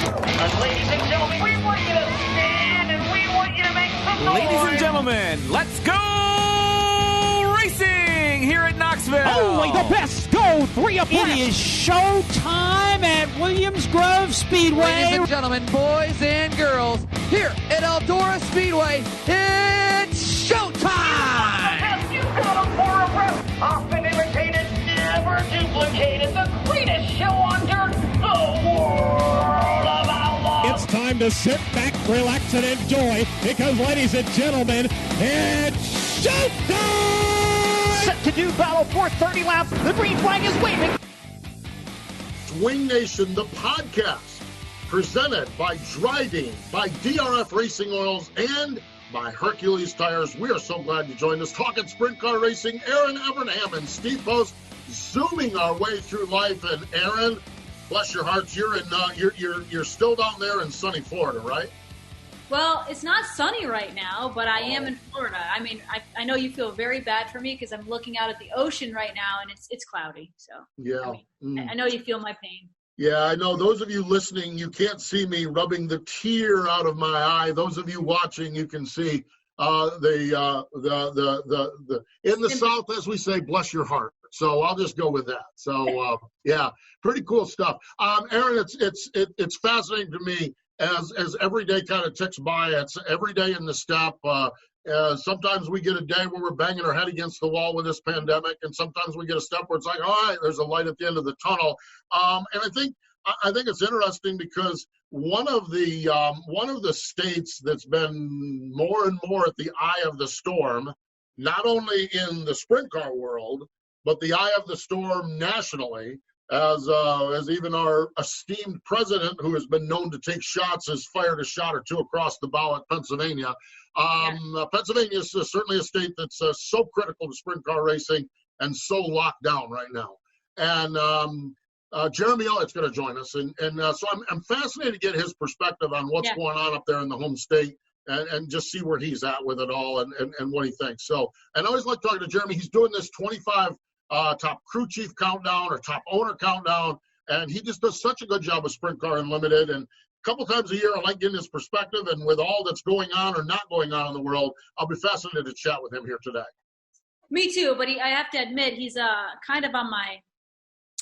Ladies and gentlemen, we want you to stand and we want you to make some noise. Ladies and gentlemen, let's go racing here at Knoxville. Only the best go three abreast. It is show time at Williams Grove Speedway. Ladies and gentlemen, boys and girls, here at Eldora Speedway, it's showtime! You got them for a rep. Often imitated, never duplicated. The greatest show on dirt, the world of outlaws. It's time to sit back, relax, and enjoy, because, ladies and gentlemen, it's showtime! Set to do battle for 30 laps. The green flag is waving. Swing Nation, the podcast, presented by Drydene, by DRF Racing Oils, and by Hercules Tires. We are so glad you joined us. Talking sprint car racing, Erin, Evernham, and Steve Post, zooming our way through life. And Erin, bless your hearts, you're in. You're still down there in sunny Florida, right? Well, it's not sunny right now, but I am in Florida. I mean, I know you feel very bad for me because I'm looking out at the ocean right now, and it's cloudy. So yeah, I know you feel my pain. Yeah, I know. Those of you listening, you can't see me rubbing the tear out of my eye. Those of you watching, you can see the in the South, as we say, bless your heart. So I'll just go with that. So yeah, pretty cool stuff. Erin, it's fascinating to me as every day kind of ticks by. It's every day in the step. Sometimes we get a day where we're banging our head against the wall with this pandemic, and sometimes we get a step where it's like, all right, there's a light at the end of the tunnel. And I think it's interesting because one of the states that's been more and more at the eye of the storm, not only in the sprint car world, but the eye of the storm nationally, as even our esteemed president, who has been known to take shots, has fired a shot or two across the bow at Pennsylvania. Pennsylvania is certainly a state that's so critical to sprint car racing and so locked down right now. And Jeremy Elliott's going to join us, and so I'm fascinated to get his perspective on what's going on up there in the home state, and just see where he's at with it all and what he thinks. So, and I always like talking to Jeremy. He's doing this 25 top crew chief countdown or top owner countdown, and he just does such a good job with SprintCarUnlimited. And a couple times a year, I like getting his perspective, and with all that's going on or not going on in the world, I'll be fascinated to chat with him here today. Me too, but I have to admit, he's kind of on my,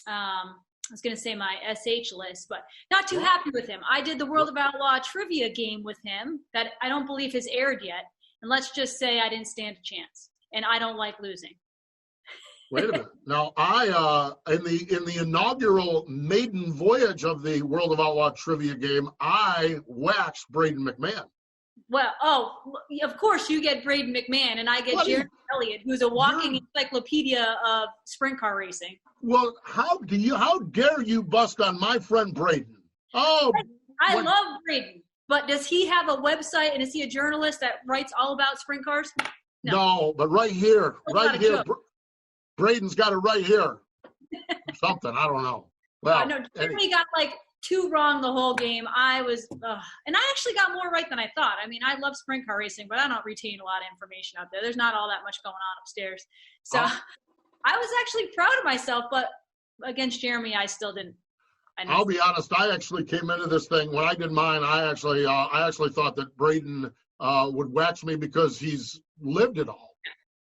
I was going to say my SH list, but not too happy with him. I did the World of Outlaw trivia game with him that I don't believe has aired yet, and let's just say I didn't stand a chance, and I don't like losing. Wait a minute. Now, I in the inaugural maiden voyage of the World of Outlaw trivia game, I waxed Braden McMahon. Well, of course you get Braden McMahon, and I get Jeremy Elliott, who's a walking encyclopedia of sprint car racing. Well, how dare you bust on my friend Braden? Oh, I love Braden, but does he have a website, and is he a journalist that writes all about sprint cars? No, but right here. Braden's got it right here. Something, I don't know. Well, no, Jeremy got like 2 wrong the whole game. And I actually got more right than I thought. I mean, I love sprint car racing, but I don't retain a lot of information out there. There's not all that much going on upstairs. So I was actually proud of myself, but against Jeremy, I still didn't. I'll be honest. I actually came into this thing when I did mine. I actually thought that Braden would wax me because he's lived it all.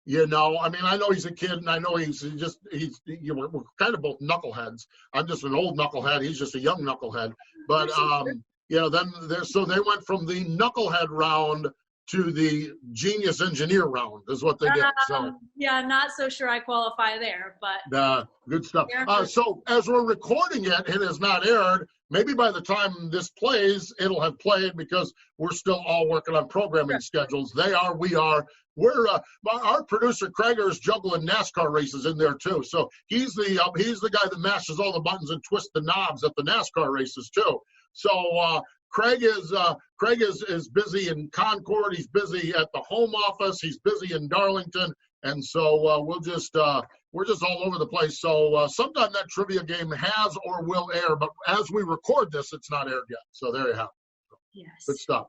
You know, I mean, I know he's a kid, and I know we're kind of both knuckleheads. I'm just an old knucklehead. He's just a young knucklehead. But, so they went from the knucklehead round to the genius engineer round is what they did. So yeah, not so sure I qualify there, but good stuff. So as we're recording it, it has not aired. Maybe by the time this plays, it'll have played because we're still all working on programming schedules. They are, we are. We're our producer Krager is juggling NASCAR races in there too. So he's the guy that mashes all the buttons and twists the knobs at the NASCAR races too. So Craig is busy in Concord. He's busy at the home office. He's busy in Darlington, and so we're just all over the place. So sometime that trivia game has or will air, but as we record this, it's not aired yet. So there you have it. Yes. Good stuff.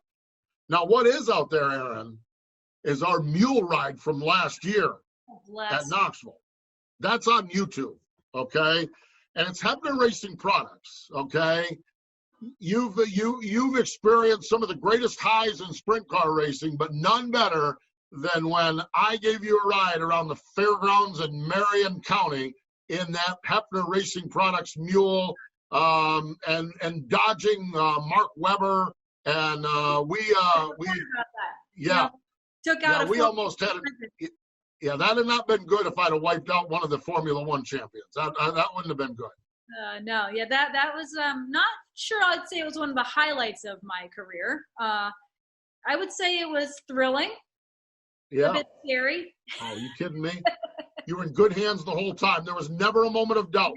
Now, what is out there, Erin, is our mule ride from last year at Knoxville. That's on YouTube, okay? And it's Hebner Racing Products, okay? you've experienced some of the greatest highs in sprint car racing, but none better than when I gave you a ride around the fairgrounds in Marion County in that Hefner Racing Products mule, and dodging Mark Webber, and took out. We almost had it. Yeah, that had not been good if I'd have wiped out one of the Formula One champions. That wouldn't have been good. No, yeah, that was not sure. I'd say it was one of the highlights of my career. I would say it was thrilling. Yeah. A bit scary. Oh, are you kidding me? You were in good hands the whole time. There was never a moment of doubt.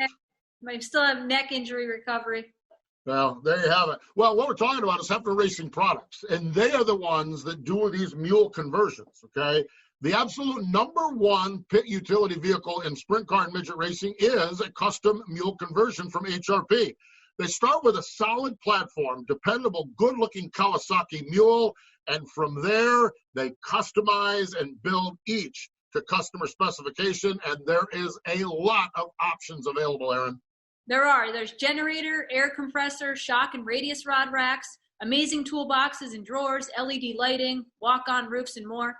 I still have neck injury recovery. Well, there you have it. Well, what we're talking about is Hefner Racing Products, and they are the ones that do these mule conversions, okay? The absolute number one pit utility vehicle in sprint car and midget racing is a custom mule conversion from HRP. They start with a solid platform, dependable, good-looking Kawasaki mule, and from there, they customize and build each to customer specification, and there is a lot of options available, Erin. There's generator, air compressor, shock and radius rod racks, amazing toolboxes and drawers, LED lighting, walk-on roofs, and more.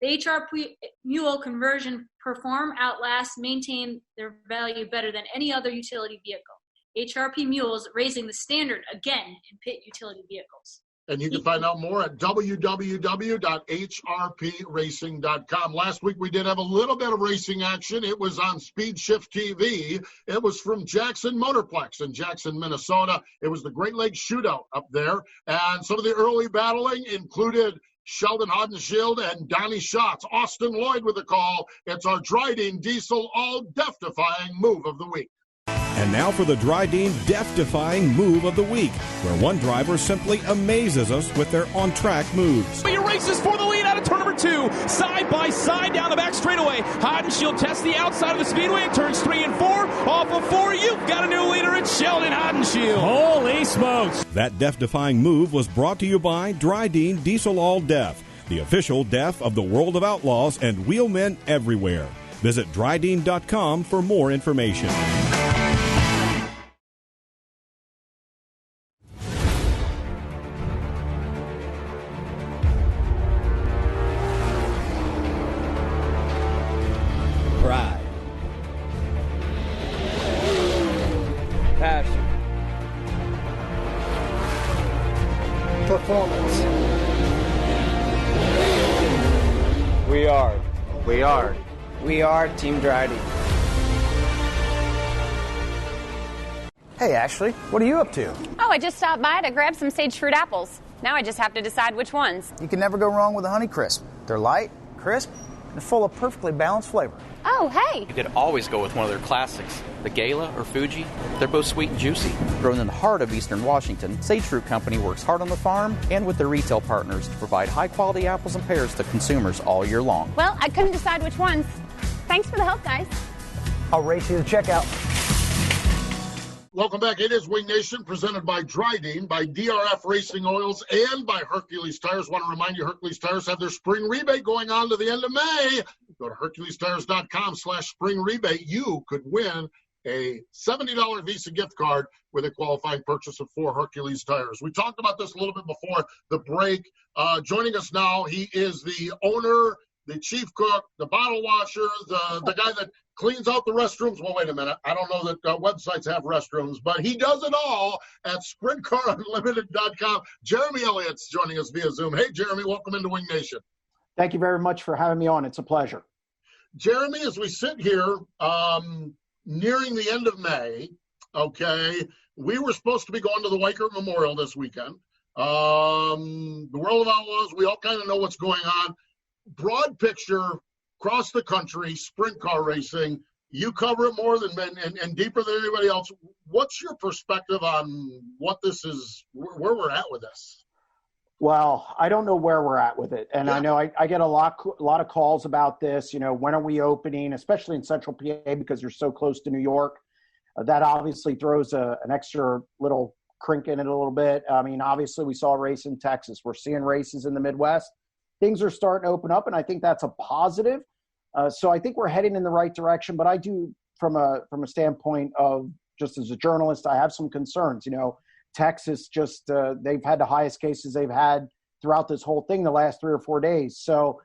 The HRP mule conversion perform, outlast, maintain their value better than any other utility vehicle. HRP mules raising the standard again in pit utility vehicles. And you can find out more at www.hrpracing.com. Last week we did have a little bit of racing action. It was on Speed Shift TV. It was from Jackson Motorplex in Jackson, Minnesota. It was the Great Lakes Shootout up there. And some of the early battling included Sheldon Hodenshield and Donnie Schatz. Austin Lloyd with the call. It's our Drydene Diesel all-death-defying move of the week. And now for the Drydene death-defying move of the week, where one driver simply amazes us with their on-track moves. He races for the lead out of turn number 2, side by side down the back straightaway. Hodenshield tests the outside of the speedway in turns 3 and 4. Off of 4, you've got a new leader. It's Sheldon Hodenshield. Holy smokes. That death-defying move was brought to you by Drydene Diesel All Death, the official death of the world of outlaws and wheelmen everywhere. Visit Drydene.com for more information. Pride. Passion. Performance. We are Team Drydene. Hey, Ashley, what are you up to? Oh, I just stopped by to grab some sage fruit apples. Now I just have to decide which ones. You can never go wrong with a Honey Crisp. They're light, crisp, and full of perfectly balanced flavor. Oh, hey. You could always go with one of their classics, the Gala or Fuji. They're both sweet and juicy. Grown in the heart of Eastern Washington, Sage Fruit Company works hard on the farm and with their retail partners to provide high-quality apples and pears to consumers all year long. Well, I couldn't decide which ones. Thanks for the help, guys. I'll race you to checkout. Welcome back. It is Wing Nation, presented by Drydene, by DRF Racing Oils, and by Hercules Tires. Want to remind you, Hercules Tires have their spring rebate going on to the end of May. Go to HerculesTires.com/spring rebate. You could win a $70 Visa gift card with a qualifying purchase of 4 Hercules Tires. We talked about this a little bit before the break. Joining us now, he is the owner, the chief cook, the bottle washer, the guy that cleans out the restrooms. Well, wait a minute. I don't know that websites have restrooms, but he does it all at SprintCarUnlimited.com. Jeremy Elliott's joining us via Zoom. Hey, Jeremy, welcome into Wing Nation. Thank you very much for having me on. It's a pleasure. Jeremy, as we sit here nearing the end of May, okay, we were supposed to be going to the Weichert Memorial this weekend. The World of Outlaws, we all kind of know what's going on. Broad picture, across the country, sprint car racing, you cover it more than and deeper than anybody else. What's your perspective on what this is, where we're at with this? Well, I don't know where we're at with it. And I know I get a lot of calls about this, you know, when are we opening, especially in central PA because you're so close to New York. That obviously throws an extra little crink in it a little bit. I mean, obviously we saw a race in Texas. We're seeing races in the Midwest. Things are starting to open up, and I think that's a positive. So I think we're heading in the right direction. But I do, from a standpoint of just as a journalist, I have some concerns. You know, Texas just they've had the highest cases they've had throughout this whole thing the last 3 or 4 days. So,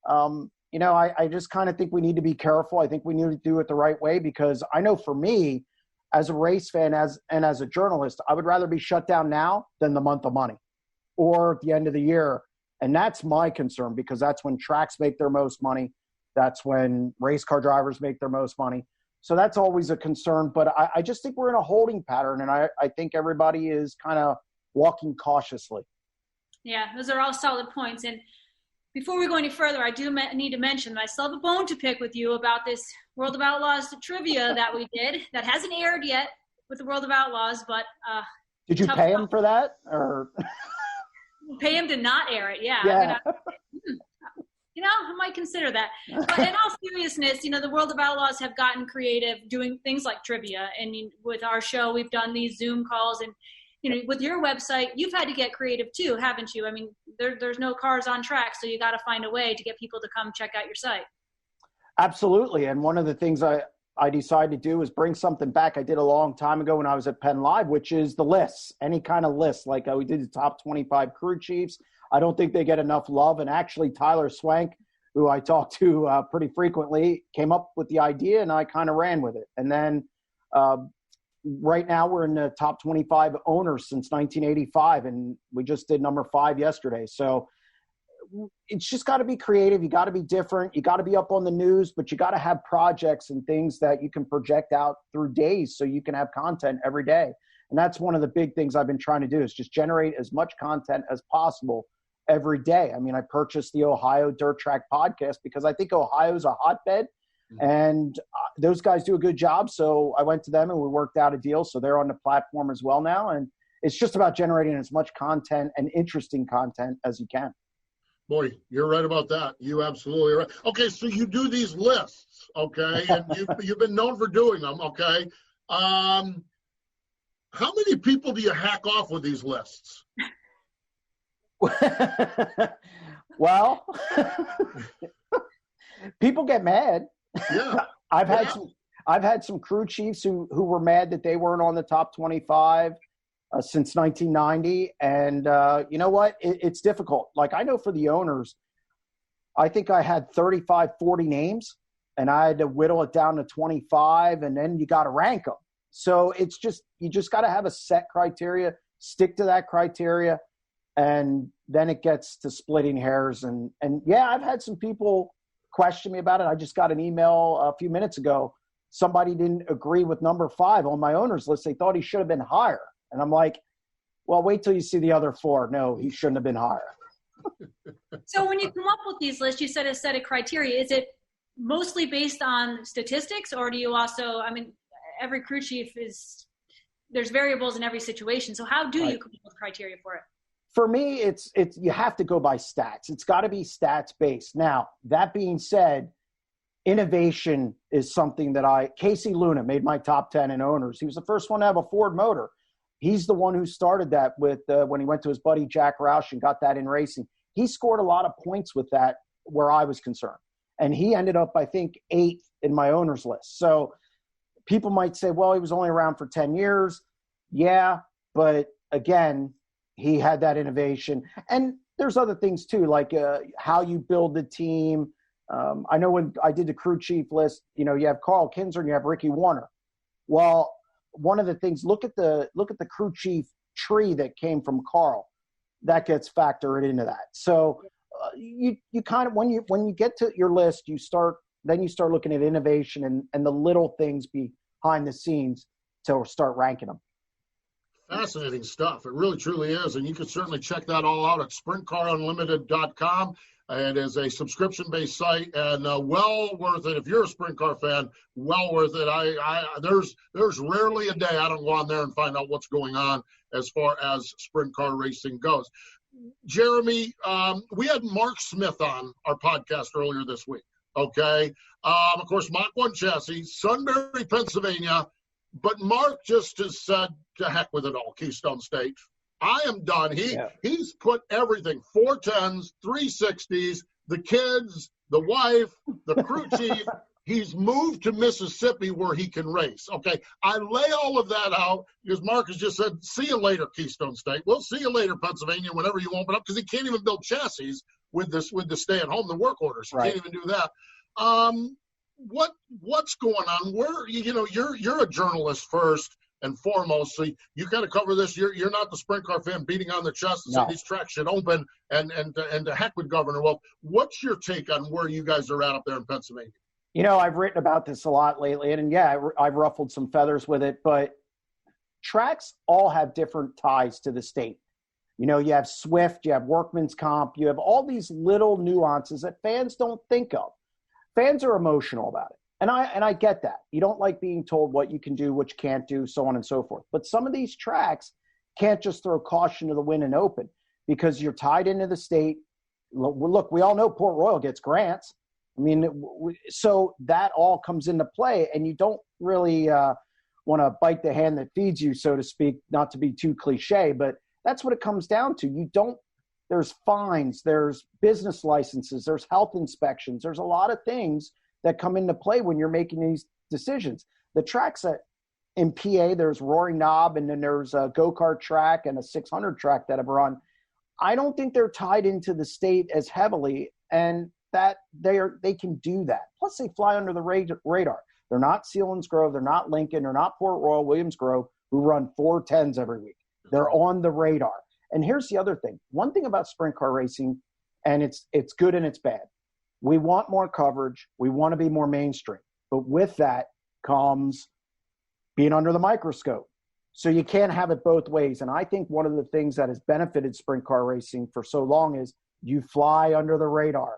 I just kind of think we need to be careful. I think we need to do it the right way, because I know for me, as a race fan and as a journalist, I would rather be shut down now than the month of money or at the end of the year. And that's my concern, because that's when tracks make their most money. That's when race car drivers make their most money. So that's always a concern. But I just think we're in a holding pattern, and I think everybody is kind of walking cautiously. Yeah, those are all solid points. And before we go any further, I do need to mention that I still have a bone to pick with you about this World of Outlaws trivia that we did. That hasn't aired yet with the World of Outlaws, but did you pay him for that, or pay him to not air it? Yeah. Yeah. I might consider that. But in all seriousness, the World of Outlaws have gotten creative doing things like trivia. And with our show, we've done these Zoom calls, and with your website, you've had to get creative too, haven't you? I mean, there's no cars on track, so you got to find a way to get people to come check out your site. Absolutely. And one of the things I decided to do is bring something back I did a long time ago when I was at Penn Live, which is the lists, any kind of list. Like we did the top 25 crew chiefs. I don't think they get enough love. And actually, Tyler Swank, who I talk to pretty frequently, came up with the idea, and I kind of ran with it. And then right now we're in the top 25 owners since 1985, and we just did number 5 yesterday. So it's just got to be creative. You got to be different. You got to be up on the news, but you got to have projects and things that you can project out through days so you can have content every day. And that's one of the big things I've been trying to do, is just generate as much content as possible every day. I mean, I purchased the Ohio Dirt Track podcast because I think Ohio's a hotbed, and those guys do a good job. So I went to them and we worked out a deal. So they're on the platform as well now. And it's just about generating as much content and interesting content as you can. Boy, you're right about that. You absolutely right. Okay, so you do these lists, okay, and you've been known for doing them, okay. How many people do you hack off with these lists? Well, people get mad. Yeah, I've had some crew chiefs who were mad that they weren't on the top 25 since 1990, and you know what? It's difficult. Like, I know for the owners, I think I had 35, 40 names, and I had to whittle it down to 25, and then you got to rank them. So it's just, you just got to have a set criteria, stick to that criteria, and then it gets to splitting hairs. And yeah, I've had some people question me about it. I just got an email a few minutes ago. Somebody didn't agree with number 5 on my owner's list. They thought he should have been higher. And I'm like, well, wait till you see the other 4. No, he shouldn't have been higher. So when you come up with these lists, you set a set of criteria. Is it mostly based on statistics, or do you also, I mean, every crew chief there's variables in every situation. So how do you come up with criteria for it? For me, it's you have to go by stats. It's got to be stats based. Now, that being said, innovation is something that Casey Luna made my top 10 in owners. He was the first one to have a Ford motor. He's the one who started that with when he went to his buddy Jack Roush and got that in racing. He scored a lot of points with that where I was concerned. And he ended up, I think, 8th in my owner's list. So people might say, well, he was only around for 10 years. Yeah, but again, he had that innovation. And there's other things too, like how you build the team. I know when I did the crew chief list, you have Carl Kinzer and you have Ricky Warner. Well, one of the things, look at the crew chief tree that came from Carl. That gets factored into that. So you kind of, when you get to your list, you start looking at innovation and the little things behind the scenes to start ranking them. Fascinating stuff. It really, truly is. And you can certainly check that all out at SprintCarUnlimited.com. It is a subscription-based site, and well worth it. If you're a sprint car fan, well worth it. There's rarely a day I don't go on there and find out what's going on as far as sprint car racing goes. Jeremy, we had Mark Smith on our podcast earlier this week, okay? Of course, Mach 1 chassis, Sunbury, Pennsylvania, but Mark just has said, to heck with it all, Keystone State. I am done. He's put everything, 410s, 360s, the kids, the wife, the crew chief, He's moved to Mississippi where he can race. Okay, I lay all of that out because Marcus just said, see you later, Keystone State. We'll see you later, Pennsylvania, whenever you open up, because he can't even build chassis with the stay at home, the work orders. He can't even do that. What's going on? Where, you're a journalist first and foremost, so you got to cover this. You're not the sprint car fan beating on the chest and saying these tracks should open and to heck with Governor Wolf. What's your take on where you guys are at up there in Pennsylvania? I've written about this a lot lately, and yeah, I've ruffled some feathers with it, but tracks all have different ties to the state. You have Swift, you have Workman's Comp, you have all these little nuances that fans don't think of. Fans are emotional about it, and I get that. You don't like being told what you can do, what you can't do, so on and so forth. But some of these tracks can't just throw caution to the wind and open because you're tied into the state. Look, we all know Port Royal gets grants. I mean, so that all comes into play, and you don't really want to bite the hand that feeds you, so to speak, not to be too cliche, but that's what it comes down to. There's fines, there's business licenses, there's health inspections. There's a lot of things that come into play when you're making these decisions. The tracks in PA, there's Roaring Knob, and then there's a go-kart track and a 600 track that have run. I don't think they're tied into the state as heavily, and that they can do that. Plus, they fly under the radar. They're not Selinsgrove, they're not Lincoln, they're not Port Royal, Williams Grove, who run 410s every week. They're on the radar. And here's the other thing. One thing about sprint car racing, and it's good and it's bad. We want more coverage. We want to be more mainstream. But with that comes being under the microscope. So you can't have it both ways. And I think one of the things that has benefited sprint car racing for so long is you fly under the radar.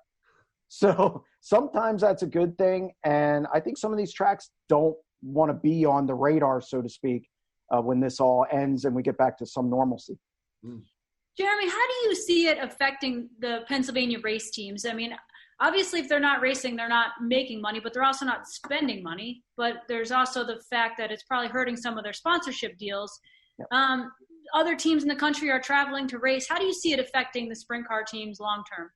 So sometimes that's a good thing. And I think some of these tracks don't want to be on the radar, so to speak, when this all ends and we get back to some normalcy. Jeremy, how do you see it affecting the Pennsylvania race teams? I mean, obviously, if they're not racing, they're not making money, but they're also not spending money. But there's also the fact that it's probably hurting some of their sponsorship deals. Yep. Other teams in the country are traveling to race. How do you see it affecting the sprint car teams long term?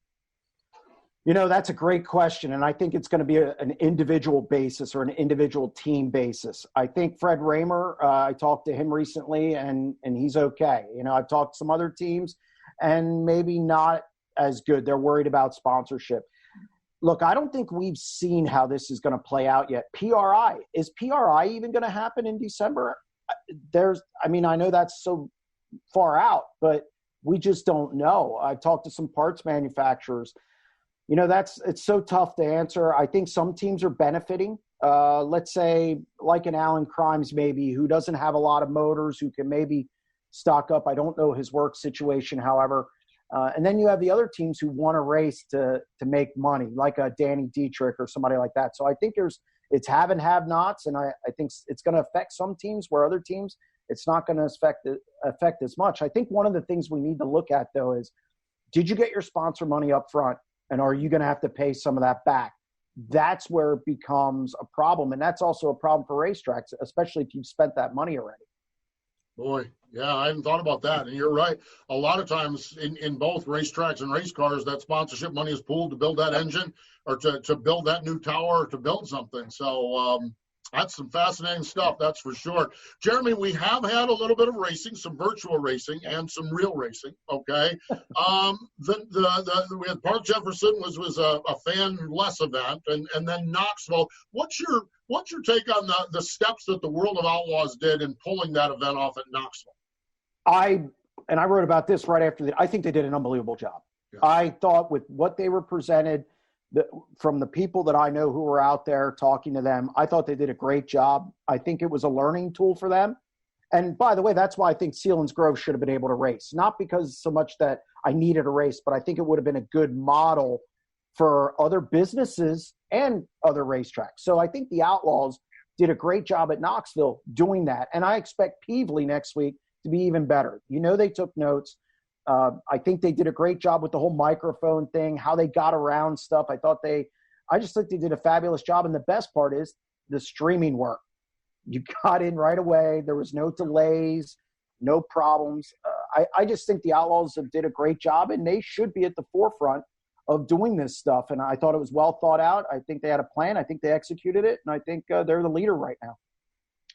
That's a great question, and I think it's going to be an individual basis or an individual team basis. I think Fred Raymer, I talked to him recently, and he's okay. I've talked to some other teams, and maybe not as good. They're worried about sponsorship. Look, I don't think we've seen how this is going to play out yet. Is PRI even going to happen in December? I know that's so far out, but we just don't know. I've talked to some parts manufacturers. It's so tough to answer. I think some teams are benefiting. Let's say like an Alan Crimes maybe, who doesn't have a lot of motors, who can maybe stock up. I don't know his work situation, however. And then you have the other teams who want to race to make money, like a Danny Dietrich or somebody like that. So I think it's have and have nots, and I think it's going to affect some teams where other teams it's not going to affect as much. I think one of the things we need to look at, though, is did you get your sponsor money up front? And are you going to have to pay some of that back? That's where it becomes a problem. And that's also a problem for racetracks, especially if you've spent that money already. Boy, yeah, I hadn't thought about that. And you're right. A lot of times in both racetracks and race cars, that sponsorship money is pooled to build that engine or to build that new tower or to build something. So that's some fascinating stuff, that's for sure. Jeremy, we have had a little bit of racing, some virtual racing and some real racing, okay? We had Park Jefferson was a fan-less event, and then Knoxville. What's your take on the steps that the World of Outlaws did in pulling that event off at Knoxville? I wrote about this right after I think they did an unbelievable job. Yeah. I thought with what they were presented, from the people that I know who were out there talking to them, I thought they did a great job. I think it was a learning tool for them. And by the way, that's why I think Selinsgrove should have been able to race. Not because so much that I needed a race, but I think it would have been a good model for other businesses and other racetracks. So I think the Outlaws did a great job at Knoxville doing that. And I expect Peevely next week to be even better. They took notes. I think they did a great job with the whole microphone thing, how they got around stuff. I just think they did a fabulous job. And the best part is the streaming work. You got in right away. There was no delays, no problems. I just think the Outlaws did a great job, and they should be at the forefront of doing this stuff. And I thought it was well thought out. I think they had a plan. I think they executed it. And I think they're the leader right now.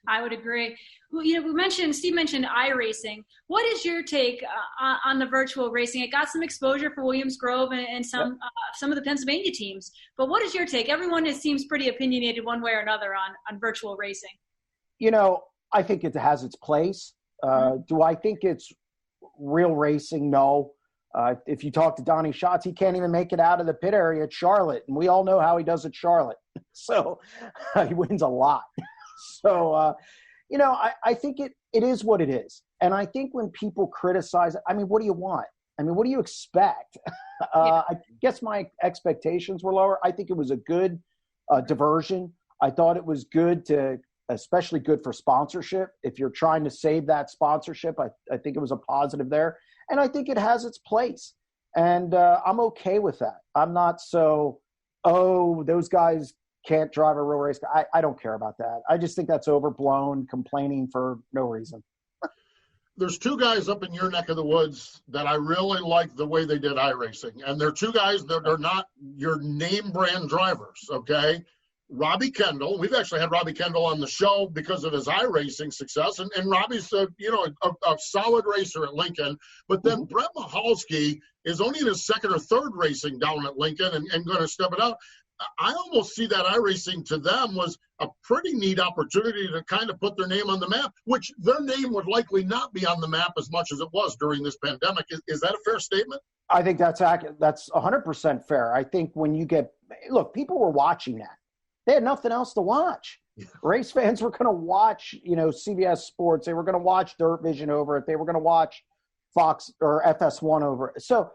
I would agree. Well, Steve mentioned iRacing. What is your take on the virtual racing? It got some exposure for Williams Grove and some of the Pennsylvania teams. But what is your take? Everyone seems pretty opinionated one way or another on virtual racing. I think it has its place. Do I think it's real racing? No. If you talk to Donnie Schatz, he can't even make it out of the pit area at Charlotte. And we all know how he does at Charlotte. So he wins a lot. So, I think it is what it is. And I think when people criticize it, what do you want? What do you expect? I guess my expectations were lower. I think it was a good diversion. I thought it was especially good for sponsorship. If you're trying to save that sponsorship, I think it was a positive there. And I think it has its place. And I'm okay with that. I'm not those guys can't drive a real race. I don't care about that. I just think that's overblown, complaining for no reason. There's two guys up in your neck of the woods that I really like the way they did iRacing. And they're two guys that are not your name brand drivers, okay? Robbie Kendall. We've actually had Robbie Kendall on the show because of his iRacing success. And Robbie's a solid racer at Lincoln. But then Brett Michalski is only in his second or third racing down at Lincoln and going to step it out. I almost see that iRacing to them was a pretty neat opportunity to kind of put their name on the map, which their name would likely not be on the map as much as it was during this pandemic. Is that a fair statement? I think that's accurate. That's 100% fair. I think when you people were watching that. They had nothing else to watch. Race fans were going to watch, CBS Sports. They were going to watch Dirt Vision over it. They were going to watch Fox or FS1 over it. So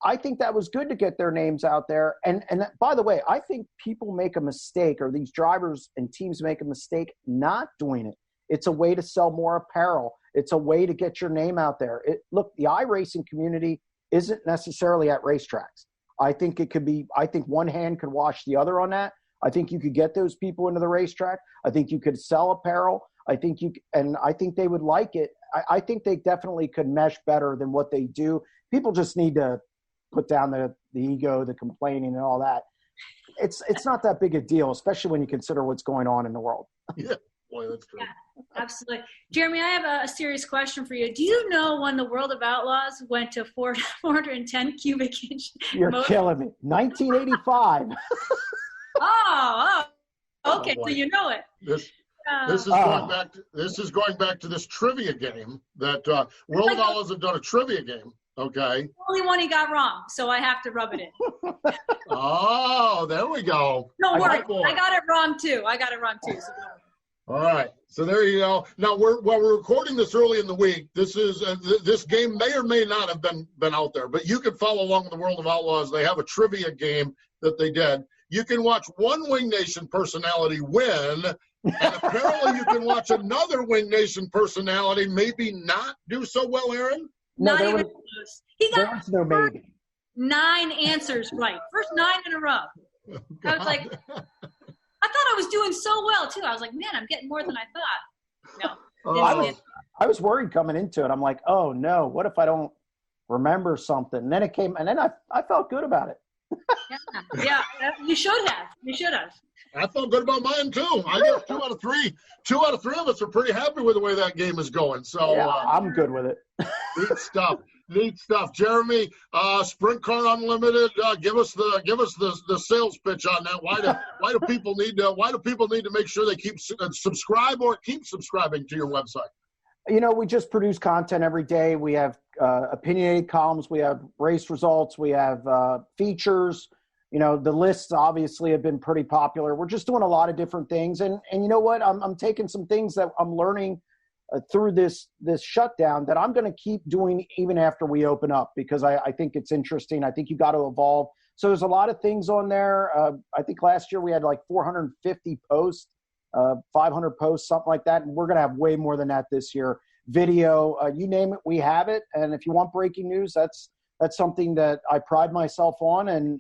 I think that was good to get their names out there. And by the way, I think people make a mistake, or these drivers and teams make a mistake not doing it. It's a way to sell more apparel. It's a way to get your name out there. Look, the iRacing community isn't necessarily at racetracks. I think one hand could wash the other on that. I think you could get those people into the racetrack. I think you could sell apparel. I think they would like it. I think they definitely could mesh better than what they do. People just need to put down the ego, the complaining and all that. It's not that big a deal, especially when you consider what's going on in the world. Yeah, boy, that's true. Yeah, absolutely. Jeremy, I have a serious question for you. Do you know when the World of Outlaws went to 410 cubic inch? You're killing me. 1985. Okay. So you know it. This is going back to this trivia game that World of Outlaws have done a trivia game. Okay. The only one he got wrong, so I have to rub it in. Oh, there we go. Don't worry, I got it wrong too. So all right, so there you go. Now we're recording this early in the week. This is this game may or may not have been out there, but you can follow along with the World of Outlaws. They have a trivia game that they did. You can watch one Wing Nation personality win, and apparently you can watch another Wing Nation personality maybe not do so well, Erin. No, not even close. He got no maybe. 9 answers right. First 9 in a row. Oh, I was like, I thought I was doing so well too. I was like, man, I'm getting more than I thought. No. I was worried coming into it. I'm like, oh no, what if I don't remember something? And then it came, and then I felt good about it. Yeah, you should have. I felt good about mine too. I guess 2 out of 3. 2 out of 3 of us are pretty happy with the way that game is going. So yeah, I'm good with it. Neat stuff. Jeremy, Sprint Car Unlimited. Give us the sales pitch on that. Why do people need to make sure they keep subscribing to your website? We just produce content every day. We have opinionated columns. We have race results. We have features. The lists obviously have been pretty popular. We're just doing a lot of different things. And you know what? I'm taking some things that I'm learning through this shutdown that I'm going to keep doing even after we open up, because I think it's interesting. I think you got to evolve. So there's a lot of things on there. I think last year we had like 450 posts. 500 posts, something like that. And we're going to have way more than that this year. Video, you name it, we have it. And if you want breaking news, that's something that I pride myself on. And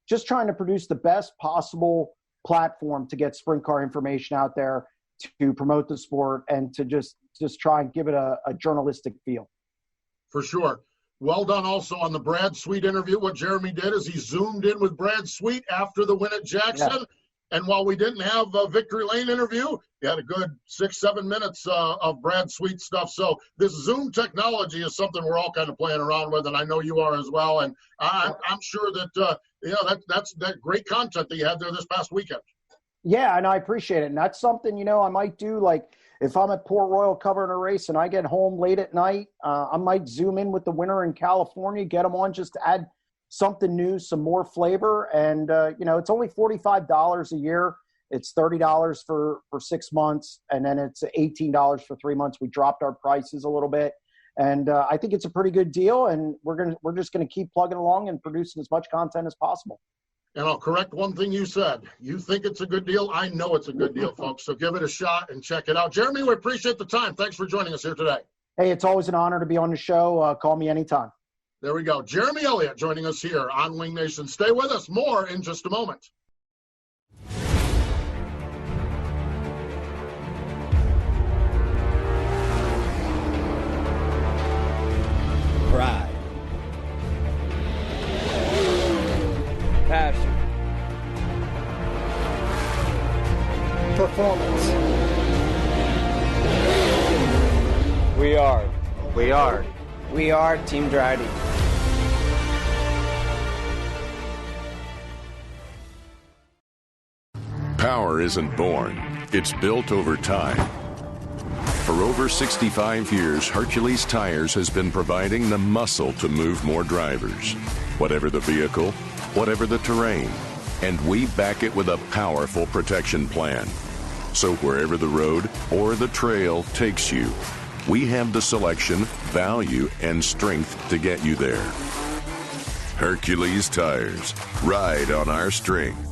just trying to produce the best possible platform to get sprint car information out there, to promote the sport, and to just try and give it a journalistic feel. For sure. Well done also on the Brad Sweet interview. What Jeremy did is he zoomed in with Brad Sweet after the win at Jackson. Yeah. And while we didn't have a Victory Lane interview, you had a good 6-7 minutes of Brad Sweet stuff. So this Zoom technology is something we're all kind of playing around with, and I know you are as well. And I'm sure that, that's that great content that you had there this past weekend. Yeah, and I appreciate it. And that's something, I might do, like if I'm at Port Royal covering a race and I get home late at night, I might zoom in with the winner in California, get them on just to add something new, some more flavor. And, it's only $45 a year. It's $30 for 6 months. And then it's $18 for 3 months. We dropped our prices a little bit. And I think it's a pretty good deal. And we're just going to keep plugging along and producing as much content as possible. And I'll correct one thing you said. You think it's a good deal. I know it's a good deal, folks. So give it a shot and check it out. Jeremy, we appreciate the time. Thanks for joining us here today. Hey, it's always an honor to be on the show. Call me anytime. There we go. Jeremy Elliott joining us here on Wing Nation. Stay with us. More in just a moment. Pride. Passion. Performance. We are Team Drydene. Power isn't born, it's built over time. For over 65 years, Hercules Tires has been providing the muscle to move more drivers. Whatever the vehicle, whatever the terrain, and we back it with a powerful protection plan. So wherever the road or the trail takes you, we have the selection, value, and strength to get you there. Hercules Tires. Ride on our strength.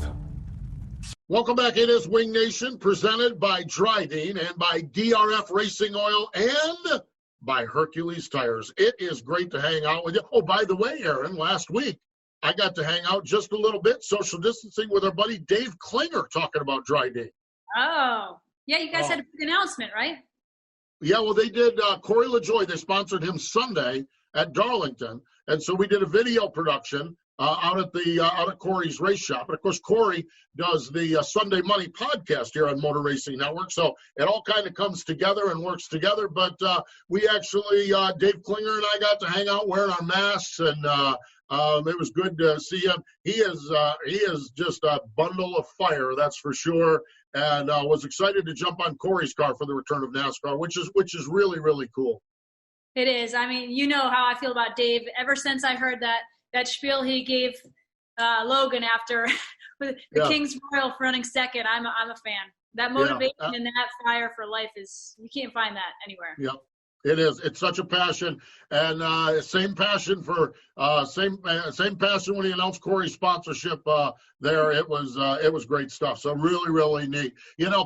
Welcome back. It is Wing Nation, presented by Drydene and by DRF Racing Oil and by Hercules Tires. It is great to hang out with you. Oh, by the way, Erin, last week I got to hang out just a little bit, social distancing, with our buddy Dave Klinger talking about Drydene. Oh, yeah, you guys had a big announcement, right? Yeah, well, they did. Corey LaJoy, they sponsored him Sunday at Darlington, and so we did a video production out at Corey's race shop. And of course, Corey does the Sunday Money podcast here on Motor Racing Network, so it all kind of comes together and works together. But we actually, Dave Klinger and I got to hang out wearing our masks, and it was good to see him. He is just a bundle of fire, that's for sure. And was excited to jump on Corey's car for the return of NASCAR, which is really, really cool. It is. I mean, you know how I feel about Dave. Ever since I heard that spiel he gave Logan after the King's Royal for running second, I'm a fan. That motivation and that fire for life you can't find that anywhere. Yeah. It is. It's such a passion, and same passion for same passion when he announced Corey's sponsorship there. It was great stuff. So really, really neat.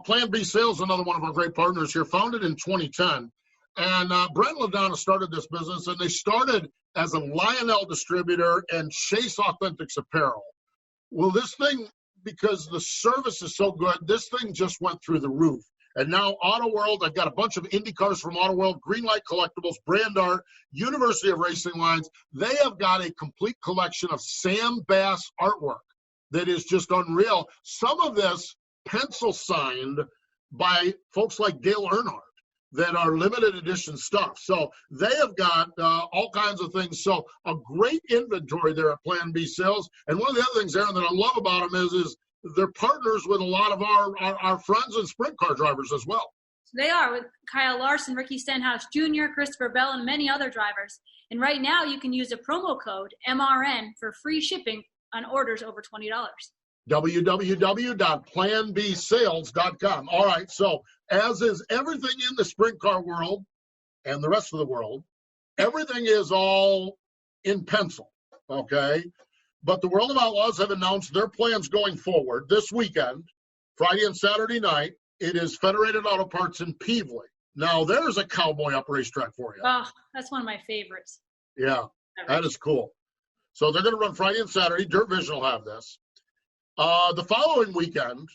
Plan B Sales, another one of our great partners here, founded in 2010, and Brent LaDonna started this business, and they started as a Lionel distributor and Chase Authentics apparel. Well, this thing, because the service is so good, this thing just went through the roof. And now Auto World, I've got a bunch of Indy cars from Auto World, Greenlight Collectibles, Brand Art, University of Racing Lines. They have got a complete collection of Sam Bass artwork that is just unreal. Some of this pencil signed by folks like Dale Earnhardt that are limited edition stuff. So they have got all kinds of things. So a great inventory there at Plan B Sales. And one of the other things, Erin, that I love about them is they're partners with a lot of our friends and sprint car drivers as well. They are, with Kyle Larson, Ricky Stenhouse Jr., Christopher Bell, and many other drivers. And right now you can use a promo code MRN for free shipping on orders over $20. www.planbsales.com. All right, so as is everything in the sprint car world and the rest of the world, everything is all in pencil, okay? But the World of Outlaws have announced their plans going forward this weekend, Friday and Saturday night. It is Federated Auto Parts in Peevely. Now, there's a cowboy up racetrack for you. Oh, that's one of my favorites. Yeah, that is cool. So they're going to run Friday and Saturday. Dirt Vision will have this. The following weekend,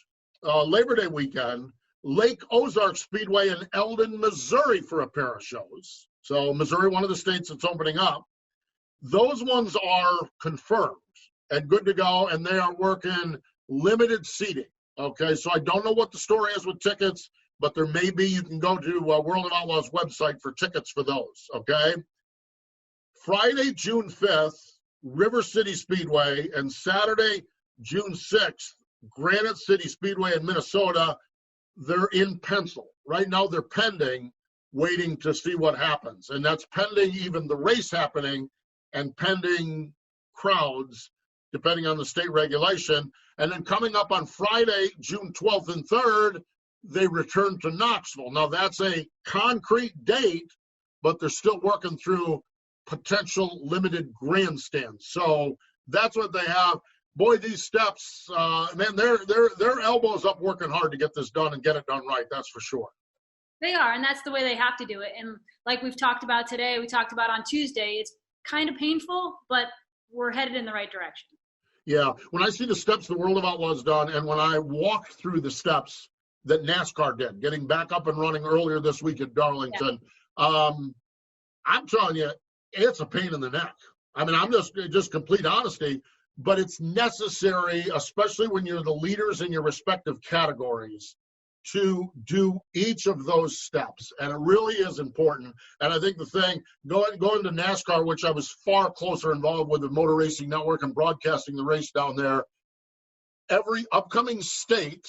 Labor Day weekend, Lake Ozark Speedway in Eldon, Missouri for a pair of shows. So Missouri, one of the states that's opening up. Those ones are confirmed and good to go, and they are working limited seating. Okay, so I don't know what the story is with tickets, but there may be. You can go to World of Outlaws website for tickets for those. Okay, Friday, June 5th, River City Speedway, and Saturday, June 6th, Granite City Speedway in Minnesota. They're in pencil. Right now they're pending, waiting to see what happens. And that's pending even the race happening and pending crowds, depending on the state regulation. And then coming up on Friday, June 12th and 3rd, they return to Knoxville. Now that's a concrete date, but they're still working through potential limited grandstands. So that's what they have. Boy, these steps, man, they're elbows up working hard to get this done and get it done right. That's for sure. They are, and that's the way they have to do it. And like we've talked about today, we talked about on Tuesday, it's kind of painful, but we're headed in the right direction. Yeah, when I see the steps the World of Outlaws done, and when I walked through the steps that NASCAR did, getting back up and running earlier this week at Darlington, I'm telling you, it's a pain in the neck. I mean, I'm just complete honesty. But it's necessary, especially when you're the leaders in your respective categories, to do each of those steps. And it really is important. And I think the thing, going to NASCAR, which I was far closer involved with the Motor Racing Network and broadcasting the race down there, every upcoming state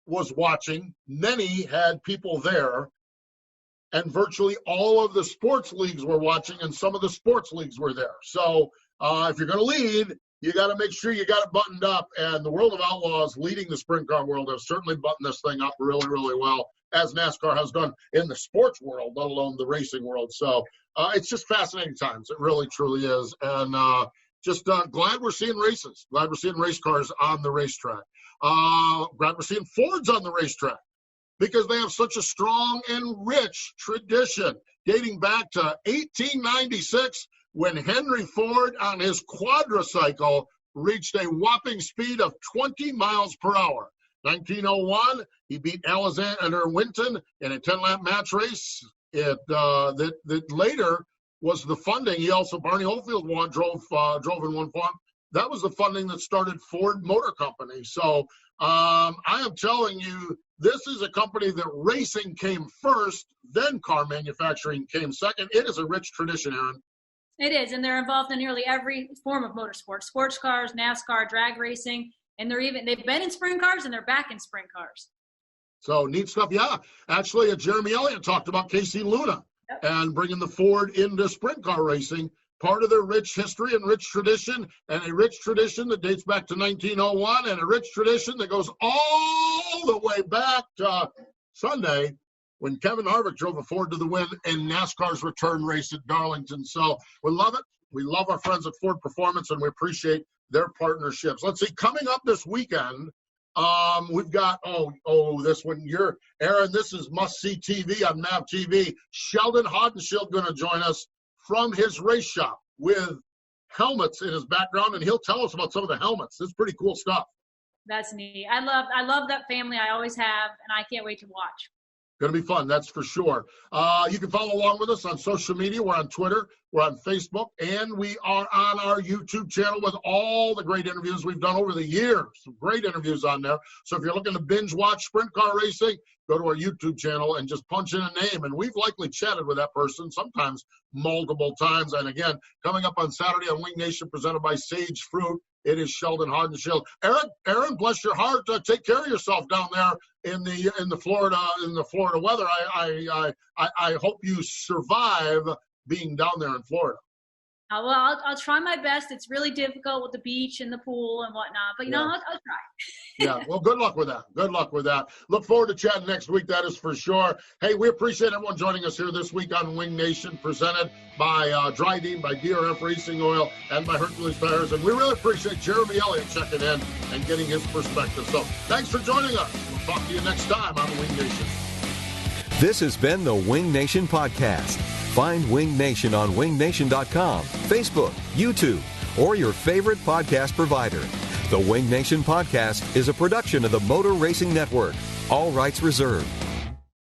was watching. Many had people there. And virtually all of the sports leagues were watching, and some of the sports leagues were there. So if you're going to lead, you got to make sure you got it buttoned up, and the World of Outlaws leading the sprint car world have certainly buttoned this thing up really, really well, as NASCAR has done in the sports world, let alone the racing world. So it's just fascinating times. It really, truly is. And just glad we're seeing races. Glad we're seeing race cars on the racetrack. Glad we're seeing Fords on the racetrack because they have such a strong and rich tradition dating back to 1896, when Henry Ford on his quadricycle reached a whopping speed of 20 miles per hour. 1901, he beat Alexander Winton in a 10-lap match race. That later was the funding. He also, Barney Oldfield drove in one form. That was the funding that started Ford Motor Company. So I am telling you, this is a company that racing came first, then car manufacturing came second. It is a rich tradition, Erin. It is, and they're involved in nearly every form of motorsport, sports cars, NASCAR, drag racing, and they've been in sprint cars and they're back in sprint cars. So neat stuff. Yeah, actually, Jeremy Elliott talked about Casey Luna and bringing the Ford into sprint car racing, part of their rich history and rich tradition, and a rich tradition that dates back to 1901, and a rich tradition that goes all the way back to Sunday, when Kevin Harvick drove a Ford to the win in NASCAR's return race at Darlington. So we love it. We love our friends at Ford Performance, and we appreciate their partnerships. Let's see, coming up this weekend, we've got, this one, Erin, this is must-see TV on MAV TV. Sheldon Haudenschild going to join us from his race shop with helmets in his background, and he'll tell us about some of the helmets. It's pretty cool stuff. That's neat. I love that family. I always have, and I can't wait to watch. Going to be fun, that's for sure. You can follow along with us on social media. We're on Twitter, we're on Facebook, and we are on our YouTube channel with all the great interviews we've done over the years. Some great interviews on there. So if you're looking to binge watch sprint car racing, go to our YouTube channel and just punch in a name. And we've likely chatted with that person, sometimes multiple times. And again, coming up on Saturday on Wing Nation, presented by Sage Fruit, it is Sheldon Haudenschild. Erin, bless your heart. Take care of yourself down there in the Florida weather. I hope you survive being down there in Florida. Well, I'll try my best. It's really difficult with the beach and the pool and whatnot, but I'll try. Yeah, well, good luck with that. Good luck with that. Look forward to chatting next week, that is for sure. Hey, we appreciate everyone joining us here this week on Wing Nation, presented by Drydene, by DRF Racing Oil, and by Hercules Tires. And we really appreciate Jeremy Elliott checking in and getting his perspective. So thanks for joining us. We'll talk to you next time on Wing Nation. This has been the Wing Nation Podcast. Find Wing Nation on wingnation.com, Facebook, YouTube, or your favorite podcast provider. The Wing Nation Podcast is a production of the Motor Racing Network. All rights reserved.